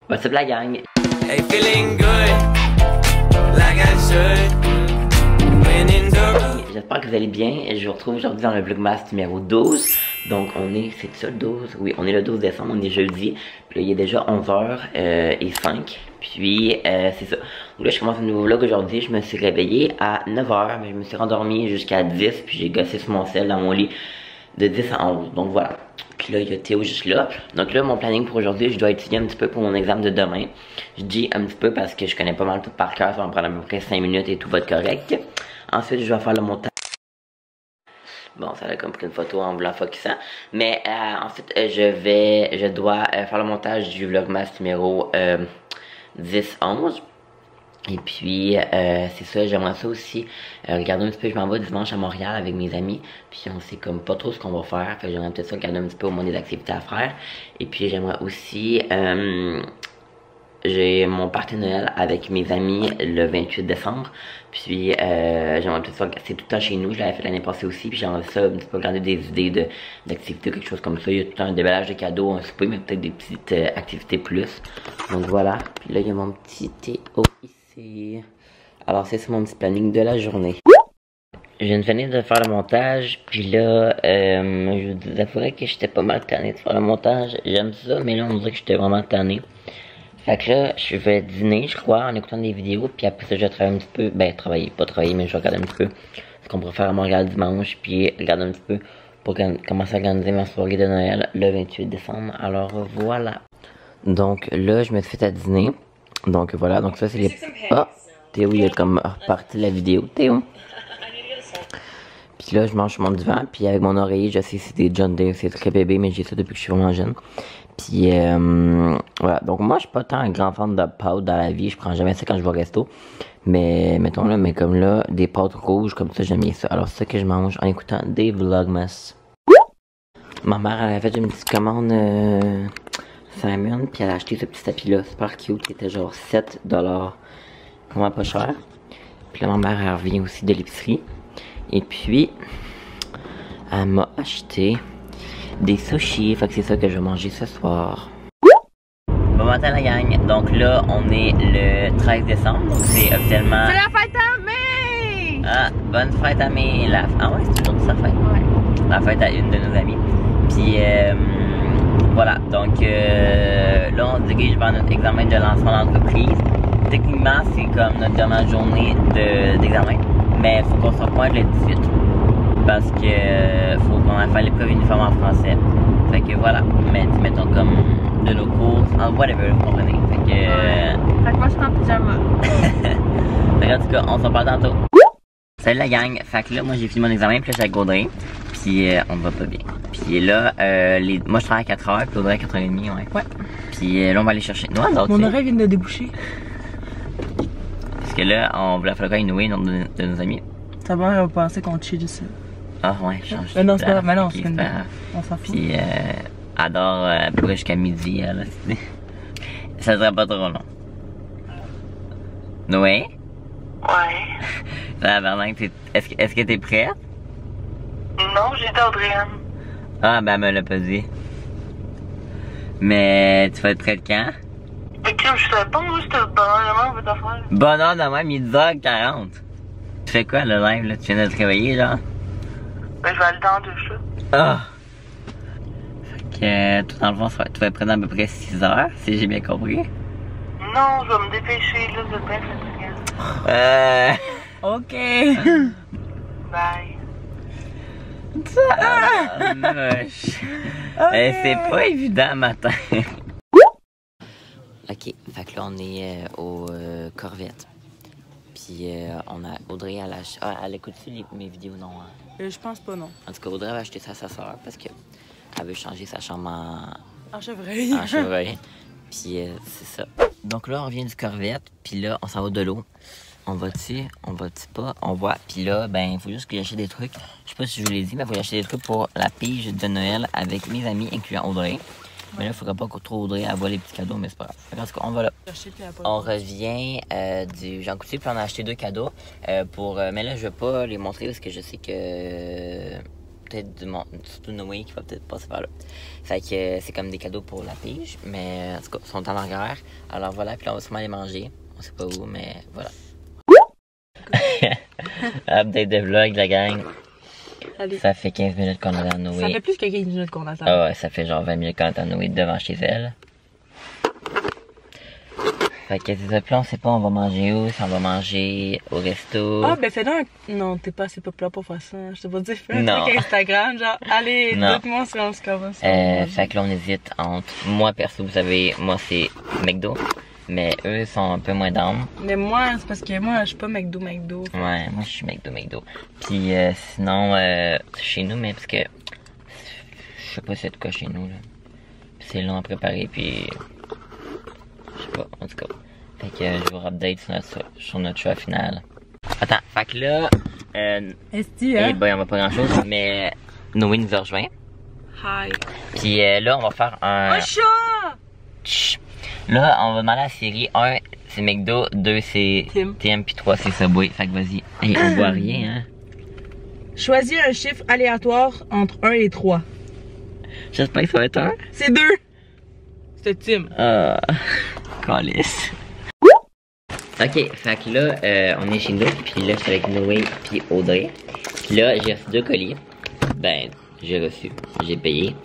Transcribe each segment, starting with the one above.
What's up la gang? Hey, feeling good, like I should. J'espère que vous allez bien. Je vous retrouve aujourd'hui dans le Vlogmas numéro 12. Donc on est, c'est ça le 12? Oui, on est le 12 décembre, on est jeudi. Puis là il est déjà 11h05. Puis c'est ça. Donc là je commence un nouveau vlog aujourd'hui. Je me suis réveillé à 9h, mais je me suis rendormi jusqu'à 10. Puis j'ai gossé sur mon sel dans mon lit de 10 à 11. Donc voilà. Puis là il y a Théo juste là. Donc là mon planning pour aujourd'hui, je dois étudier un petit peu pour mon examen de demain. Je dis un petit peu parce que je connais pas mal tout par cœur. Ça va me prendre à peu près 5 minutes et tout va être correct. Ensuite je vais faire le montage. Bon, ça a comme pris une photo en voulant focusant. Mais ensuite, je dois faire le montage du Vlogmas numéro 10-11. Et puis, c'est ça, j'aimerais ça aussi. Regarder un petit peu, je m'en vais dimanche à Montréal avec mes amis. Puis on sait comme pas trop ce qu'on va faire. Fait que j'aimerais peut-être ça regarder un petit peu au moins des activités à faire. Et puis j'aimerais aussi... j'ai mon party Noël avec mes amis le 28 décembre. Puis j'aimerais peut-être ça, c'est tout le temps chez nous, je l'avais fait l'année passée aussi. Puis j'aimerais ça un petit peu regarder des idées d'activités, quelque chose comme ça. Il y a tout le temps un déballage de cadeaux, un souper, mais peut-être des petites activités plus. Donc voilà. Puis là il y a mon petit Théo ici. Alors c'est mon petit planning de la journée. Je viens de finir de faire le montage, puis là, je vous avouerais que j'étais pas mal tanné de faire le montage. J'aime ça, mais là on dirait que j'étais vraiment tanné. Fait que là, je vais dîner, je crois, en écoutant des vidéos, puis après ça, je vais travailler un petit peu, pas travailler, mais je vais regarder un petit peu ce qu'on pourrait faire à Montréal dimanche, puis regarder un petit peu pour commencer à organiser ma soirée de Noël le 28 décembre. Alors voilà. Donc là, je me suis fait à dîner. Donc voilà, donc ça c'est les... Ah! Théo, il a comme reparti la vidéo. Théo! Puis là, je mange sur mon divan, puis avec mon oreiller, je sais que c'est des John Deere, c'est très bébé, mais j'ai ça depuis que je suis vraiment jeune. Puis voilà, donc moi je suis pas tant un grand fan de pâtes dans la vie, je prends jamais ça quand je vais au resto. Mais mettons là, mais comme là, des pâtes rouges comme ça, j'aime bien ça. Alors c'est ça que je mange en écoutant des Vlogmas. Ma mère elle a fait une petite commande Simon, puis elle a acheté ce petit tapis là, super cute, qui était genre 7$. Vraiment pas cher. Puis là ma mère elle revient aussi de l'épicerie. Et puis elle m'a acheté des sushis, fait que c'est ça que je vais manger ce soir. Bon matin la gang, donc là on est le 13 décembre, donc c'est officiellement... C'est la fête à mai! Ah, bonne fête à mai! Ah ouais, c'est toujours sa fête? Ouais. La fête à une de nos amies. Puis voilà, donc là on dirige vers notre examen de lancement d'entreprise. Techniquement c'est comme notre dernière journée d'examen, mais il faut qu'on se repointe le 18. Parce que faut qu'on ait fait l'épreuve uniforme en français. Fait que voilà, mais mettons comme de nos cours, whatever, vous comprenez. Fait que moi je suis en pyjama. fait que, en tout cas, on s'en parle tantôt. Salut la gang, fait que là moi j'ai fini mon examen, puis là j'ai avec Audrey. Puis on va pas bien. Puis là, moi je travaille à 4h, puis Audrey à 4h30, ouais. Puis là on va aller chercher. Non, mon oreille vient de déboucher. Parce que là, on voulait faire une nouée de nos amis. Ça va, on va penser qu'on chill ici. Ah ouais, change. Mais non, c'est pas mais non, c'est une... On s'en fout. Puis adore à peu près jusqu'à midi, là. Ça serait pas trop long. Noé? Ouais. Est-ce que t'es prête? Non, j'ai d'Audrienne. Ah, ben elle me l'a pas dit. Mais tu vas être prête quand? Mais Kim, je savais pas moi c'était le bonheur, on veut te faire. Bonheur demain, 12h40. Tu fais quoi le live là? Tu viens de te réveiller genre? Ben je vais aller dans le douche là. Ah! Fait que tout dans le fond, tu vas être prête à peu près 6h, si j'ai bien compris. Non, je vais me dépêcher là, de bien fatiguée. Ok. Bye. C'est pas évident matin. Ok, fait que là on est au Corvette. Puis on a Audrey à elle écoute-tu mes vidéos non? Hein? Je pense pas non. En tout cas Audrey va acheter ça à sa soeur parce que elle veut changer sa chambre en chevreuil. En chevreuil. Puis c'est ça. Donc là on revient du Corvette, puis là on s'en va de l'eau. On va-tu pas? On voit. Puis là, ben, il faut juste que j'achète des trucs. Je sais pas si je vous l'ai dit, mais il faut acheter des trucs pour la pige de Noël avec mes amis, incluant Audrey. Mais là, il faudrait pas que trop Audrey à voir les petits cadeaux, mais c'est pas grave. En tout cas, on va là. On revient du Jean Coutu, puis on a acheté 2 cadeaux. Mais là, je vais pas les montrer parce que je sais que peut-être du monde, surtout Noé qui va peut-être passer par là. Fait que c'est comme des cadeaux pour la pige, mais en tout cas, ils sont en arrière. Alors voilà, puis là, on va sûrement les manger. On sait pas où, mais voilà. Update de vlog, la gang. Allez. Ça fait 15 minutes qu'on attend Noé. Ça fait plus que 15 minutes qu'on attend. Ah ouais, ça fait genre 20 minutes qu'on attend Noé devant chez elle. Fait que c'est ça, puis là, on sait pas, on va manger où, si on va manger au resto. Ah, ben fais donc non, t'es pas assez populaire pour faire ça. Je te pas dire, fais un Non. truc Instagram, genre, allez, Non. dites-moi si on se commence. Fait que là, on hésite entre. Moi, perso, vous savez, moi, c'est McDo. Mais eux sont un peu moins down. Mais moi, c'est parce que moi, je suis pas McDo. Ouais, moi, je suis McDo. Puis sinon, chez nous, mais parce que. Je sais pas si c'est de quoi chez nous, là. C'est long à préparer, puis. Je sais pas, en tout cas. Fait que je vous update sur notre choix final. Attends, fait que là. Esti, Eh ben, on va pas grand chose, mais Noé nous a rejoint. Hi. Puis là, on va faire un. Un chat! Chut. Là, on va demander à la série 1, c'est McDo, 2, c'est Tim, puis 3, c'est Subway. Fait que vas-y. Hey, on voit rien, hein. Choisis un chiffre aléatoire entre 1 et 3. J'espère que ça va être 1. C'est 2. C'était Tim. Calice. Ok, fait que là, on est chez nous, puis là, je suis avec Noé puis Audrey. Puis là, j'ai reçu 2 colis. Ben, j'ai reçu, j'ai payé.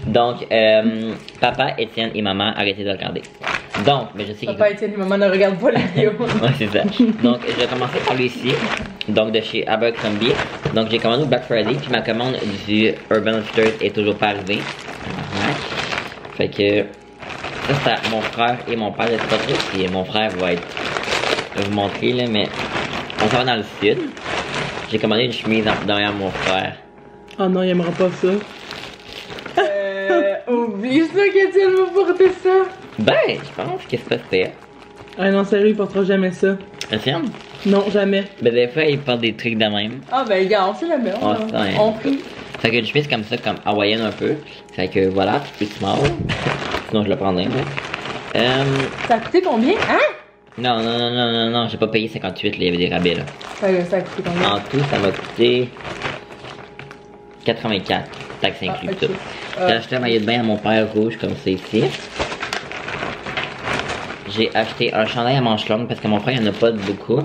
Donc, papa, Étienne et maman, arrêtez de regarder. Donc, mais je sais Papa, Étienne et maman ne regardent pas la vidéo. Ouais, c'est ça. Donc, je vais commencer par lui ici. Donc, de chez Abercrombie. Donc, j'ai commandé au Black Friday, puis ma commande du Urban Outfitters est toujours pas arrivée. Fait que ça, c'est à mon frère et mon père. Je sais pas trop si mon frère va vous montrer, là, mais on s'en va dans le sud. J'ai commandé une chemise derrière mon frère. Oh non, il aimera pas ça. Oublie ça qu'Étienne va porter ça. Ben, je pense que c'est pas super. Ah non, sérieux, il portera jamais ça. Affirme? Non, jamais. Ben, des fois, il porte des trucs de même. Ah ben, gars, on sait la même. On sait, hein. On prie. Fait que une chemise comme ça, comme hawaïenne un peu. Fait que voilà, plus small. Sinon, je le prendrais, moi. Ça a coûté combien? Hein? Non, j'ai pas payé 58, là, il y avait des rabais, là. Ça a coûté combien? En tout, ça m'a coûté 84, taxes inclus, ok. tout. J'ai acheté un maillot de bain à mon père rouge, comme ça ici. J'ai acheté un chandail à manches longues parce que mon frère, il en a pas beaucoup.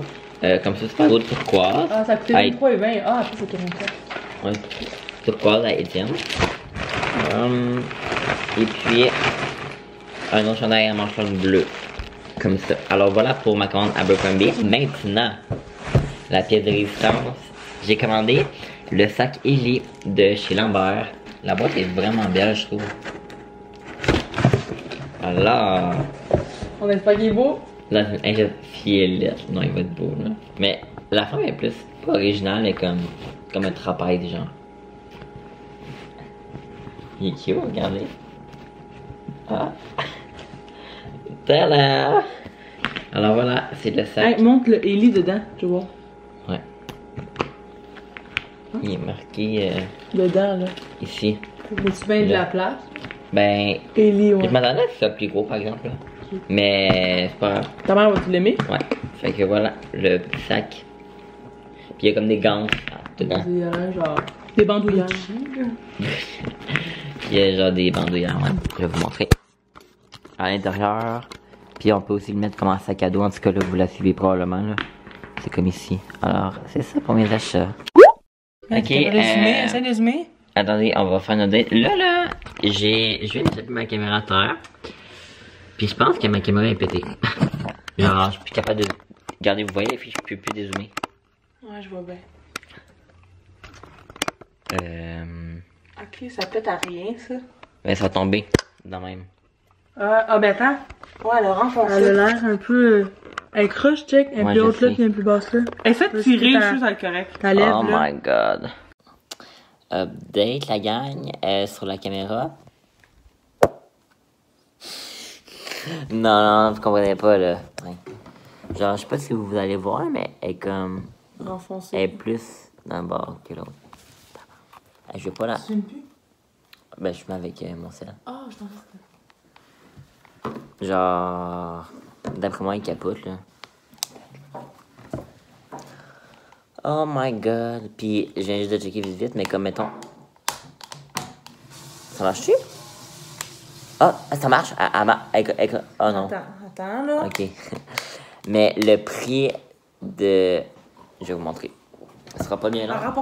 Comme ça, c'est pas beau de turquoise. Ah, ça a coûté 23 et 20. Ah, après, c'est 44. Ouais, turquoise à Étienne. Et puis, un autre chandail à manches longues bleu. Comme ça. Alors voilà pour ma commande Abercrombie. Maintenant, la pièce de résistance. J'ai commandé le sac Ellie de chez Lambert. La boîte est vraiment belle, je trouve. Alors, On espère qu'il est beau. là, c'est une fielette. Non, il va être beau, là. Mais la forme est plus, pas originale, mais comme un trapèze, genre. Il est cute, regardez. Ah. Tada! Alors voilà, c'est le sac. Hey, montre le Ellie dedans, tu vois. Ouais. Il est marqué Dedans, là. ici. Mais tu viens de la place. Ben, Ellie, ouais. je m'attendais à ce que ça soit plus gros par exemple. Là. Mais c'est pas grave. Ta mère va-tu l'aimer? Ouais. Fait que voilà, le petit sac. Puis il y a comme des gants dedans. Il y a genre des bandoulières. Il y a genre des bandoulières, ouais. Je vais vous montrer. À l'intérieur. Puis on peut aussi le mettre comme un sac à dos. En tout cas, là, vous la suivez probablement. Là. C'est comme ici. Alors, c'est ça pour mes achats. Ok. Essaye de zoomer. Attendez, on va faire notre date. Là, je viens de mettre ma caméra à terre. Puis je pense que ma caméra est pétée. Genre, je suis plus capable de... Regardez, vous voyez, puis je peux plus dézoomer. Ouais, je vois bien. Ok, ça pète à rien, ça. Ben, ça va tomber. Dans même. Ah, ben attends. Ouais, elle a renfoncé. Elle a l'air un peu... Elle croche, check. Un Ouais, plus je haute là, sais. puis un plus basse là. Elle fait tirer, je suis le correct. Ta lèvre, Oh là. my god. Update, la gang, sur la caméra. Non, vous comprenez pas, là. Ouais. Genre, je sais pas si vous allez voir, mais elle est comme... Renfoncée. Elle est plus dans le bord que l'autre. Je vais pas la... Tu filmes plus? Ben, je mets avec mon sel. Ah, je t'en fais. Genre... D'après moi, il capote, là. Oh my god. Puis, je viens juste de checker vite, mais comme mettons. Ça marche-tu? Ah, ça marche? Oh non. Attends, là. Ok. Mais le prix de. Je vais vous montrer. Ça sera pas bien là.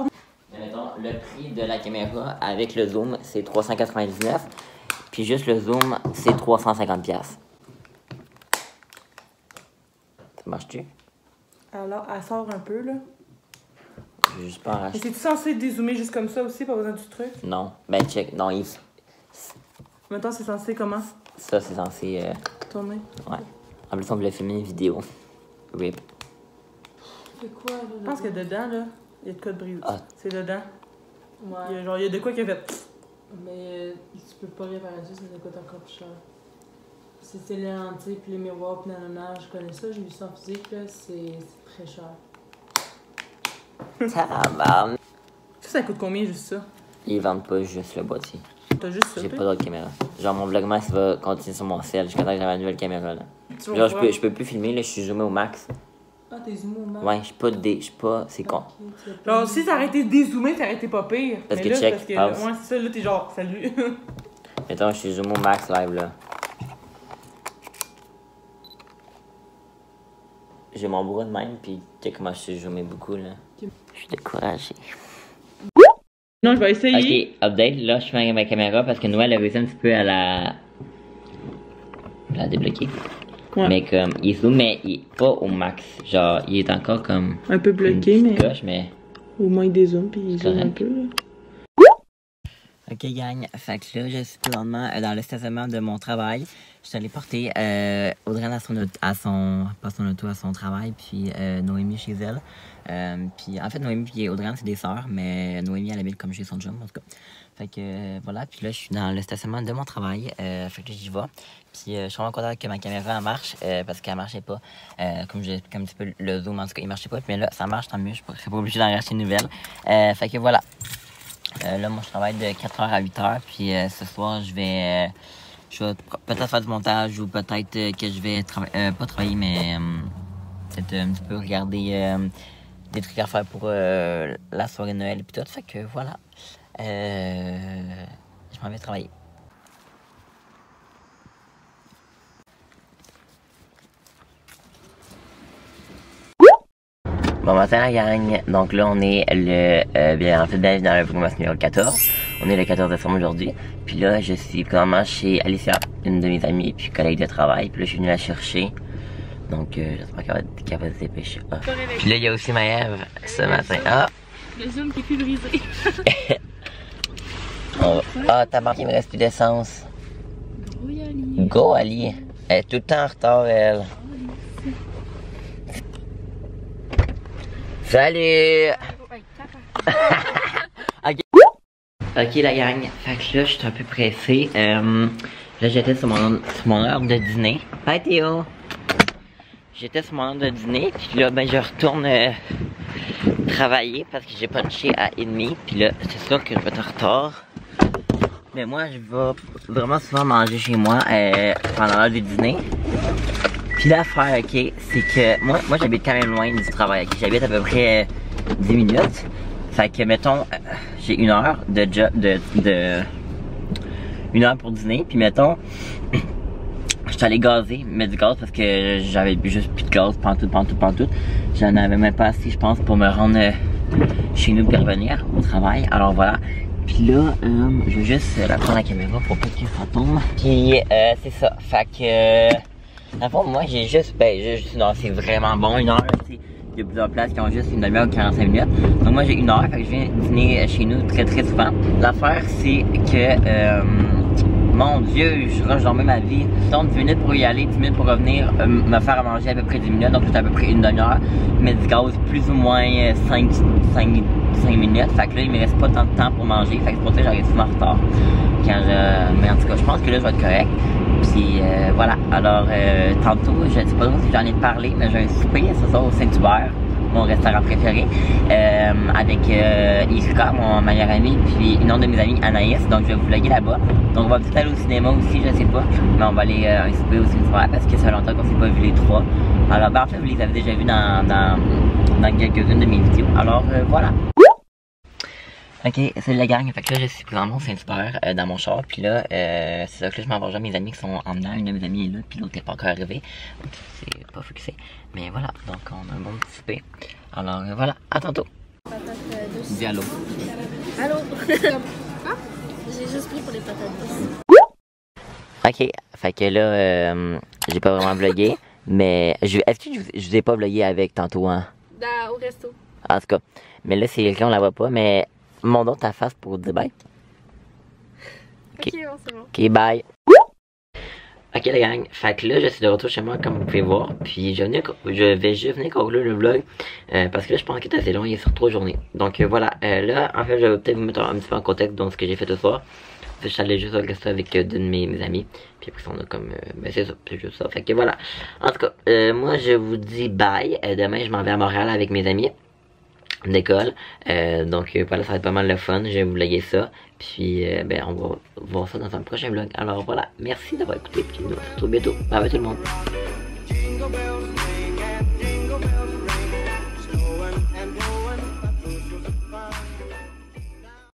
Mais mettons, le prix de la caméra avec le zoom, c'est 399. Puis juste le zoom, c'est 350$. Ça marche-tu? Alors, elle sort un peu, là. Je vais juste pas arracher. Mais c'est-tu censé dézoomer juste comme ça aussi, pas besoin du truc? Non. Ben, check. Non, il. Maintenant, c'est censé comment? Ça, c'est censé. Tourner. Ouais. En plus, on voulait filmer une vidéo. RIP. C'est quoi, là? Je pense que dedans, là, il y a de quoi de brisé. Ah. C'est dedans. Ouais. Il y a de quoi qui a fait. Mais tu peux pas réparer ça, ça coûte encore plus cher. C'est les lentilles, puis les miroirs, puis nanana, je connais ça, j'ai vu ça en physique, là, c'est très cher. Tabarnak. Ça coûte combien, juste ça? Ils vendent pas juste le boîtier. T'as juste ça? J'ai puis? pas d'autre caméra. Genre, mon vlogmas va continuer sur mon cell jusqu'à temps que j'ai ma nouvelle caméra, là. Genre, je peux plus filmer, là, je suis zoomé au max. Ah, t'es zoomé au max? Ouais, je suis pas, c'est con. Okay, Genre, si t'aurais été dézoomé, t'aurais été pas pire. Parce Mais que là, check, parce que, pause. ouais, c'est ça, là, t'es genre, salut. Mettons, je suis zoomé au max live, là. J'ai mon bras de même, pis tu sais comment je suis zoomé beaucoup, là. Je suis découragé. Non, je vais essayer. Ok, update. Là, je fais ma caméra parce que Noël a réussi un petit peu à la débloquer. Ouais. Mais comme, il zoome, mais il est pas au max. Genre, il est encore comme. Un peu bloqué, une mais. petite coche, mais. Au moins il dézoome, puis il zoome un correct. peu, là. Ok, gang. Fait que là, je suis présentement dans le stationnement de mon travail. Je suis allé porter Audrey à son travail, puis Noémie chez elle. Puis en fait, Noémie et Audrey, c'est des sœurs, mais Noémie, elle habite comme chez son chum, en tout cas. Fait que voilà, puis là, je suis dans le stationnement de mon travail. Fait que j'y vais. Puis je suis vraiment content que ma caméra marche, parce qu'elle marchait pas. Comme un petit peu le zoom, en tout cas, il marchait pas. Mais là, ça marche, tant mieux. Je serais pas obligé d'en racheter une nouvelle. Fait que voilà. Là, moi, je travaille de 4h à 8h. Puis ce soir, je vais peut-être faire du montage ou peut-être que je vais pas travailler, mais peut-être un petit peu regarder des trucs à faire pour la soirée de Noël et tout. Fait que voilà. Je m'en vais travailler. Bon matin la gang, donc là on est bien en fait dans le vlogmas numéro 14. On est le 14 décembre aujourd'hui. Puis là je suis vraiment chez Alicia, une de mes amies puis collègue de travail. Puis là je suis venu la chercher. Donc j'espère qu'elle va se dépêcher. Ah. Puis là il y a aussi Maëve ce matin. Ah! Le zoom qui est plus brisé. Ah, t'as marqué, il me reste plus d'essence. Go Ali. Elle est tout le temps en retard elle. Salut! Ok. Ok la gang, fait que là je suis un peu pressé. Là j'étais sur mon heure de dîner. Hi Théo! J'étais sur mon heure de dîner, puis là ben je retourne travailler parce que j'ai punché à 1h30. Puis là c'est sûr que je vais être en retard. Mais moi je vais vraiment souvent manger chez moi pendant l'heure du dîner. Puis l'affaire, ok, c'est que moi j'habite quand même loin du travail, ok? J'habite à peu près 10 minutes. Fait que, mettons, j'ai 1 heure de job, une heure pour dîner. Puis mettons, je suis allé gazer, mettre du gaz parce que j'avais juste plus de gaz, pantoute. J'en avais même pas assez, je pense, pour me rendre chez nous et revenir au travail. Alors voilà. Puis là, je vais juste prendre la caméra pour pas que ça tombe. Puis c'est ça, fait que... dans le fond, moi j'ai juste, non, c'est vraiment bon, 1 heure, tu sais, il y a plusieurs places qui ont juste une demi-heure ou 45 minutes. Donc moi j'ai 1 heure, fait que je viens dîner chez nous très souvent. L'affaire c'est que, mon Dieu, je dormais ma vie. Donc 10 minutes pour y aller, 10 minutes pour revenir, me faire à manger à peu près 10 minutes, donc c'est à peu près une demi-heure. Mettre du gaz plus ou moins 5 minutes, fait que là il me reste pas tant de temps pour manger, fait que c'est pour ça que j'arrive souvent en retard. Mais en tout cas, je pense que là je vais être correct. Puis voilà, alors tantôt, je ne sais pas si j'en ai parlé, mais j'ai un souper ce soir au Saint-Hubert, mon restaurant préféré, avec Iska, mon meilleur ami, puis une autre de mes amies, Anaïs, donc je vais vous vlogger là-bas. Donc on va peut-être aller au cinéma aussi, je sais pas, mais on va aller un souper au Saint-Hubert parce que ça fait longtemps qu'on s'est pas vu les trois. Alors ben, en fait, vous les avez déjà vus dans dans quelques-unes de mes vidéos. Alors voilà. Ok, salut la gang, fait que là je suis présentement au Saint-Hubert dans mon char, puis là c'est ça que là je m'en vais rejoindre mes amis qui sont en dedans, une de mes amies est là, puis l'autre n'est pas encore arrivé, donc c'est pas fixé, mais voilà, donc on a un bon petit souper, alors voilà, à tantôt. Dis allô. Allô. Ah, j'ai juste pris pour les patates douces. Ok, fait que là j'ai pas vraiment vlogué, mais est-ce que je vous ai pas vlogué avec tantôt, hein? Au resto. En tout cas, mais là c'est quelqu'un on la voit pas, mais montre donc ta face pour dire bye. Ok, bon, c'est bon. Ok, bye. Ok la gang, fait que là je suis de retour chez moi comme vous pouvez voir. Puis je vais juste venir conclure le vlog parce que là je pense qu'il est assez long, il est sur 3 journées. Donc voilà, là en fait je vais peut-être vous mettre un petit peu en contexte dans ce que j'ai fait ce soir. Je suis allé juste au resto avec d'une de mes amies. Puis après on a comme, ben c'est ça, c'est juste ça. Fait que voilà, en tout cas, moi je vous dis bye. Demain je m'en vais à Montréal avec mes amis d'école, donc voilà, ça va être pas mal le fun, je vais vous vlogger ça, puis ben on va voir ça dans un prochain vlog. Alors voilà, merci d'avoir écouté, puis nous on se retrouve bientôt, bye bye tout le monde.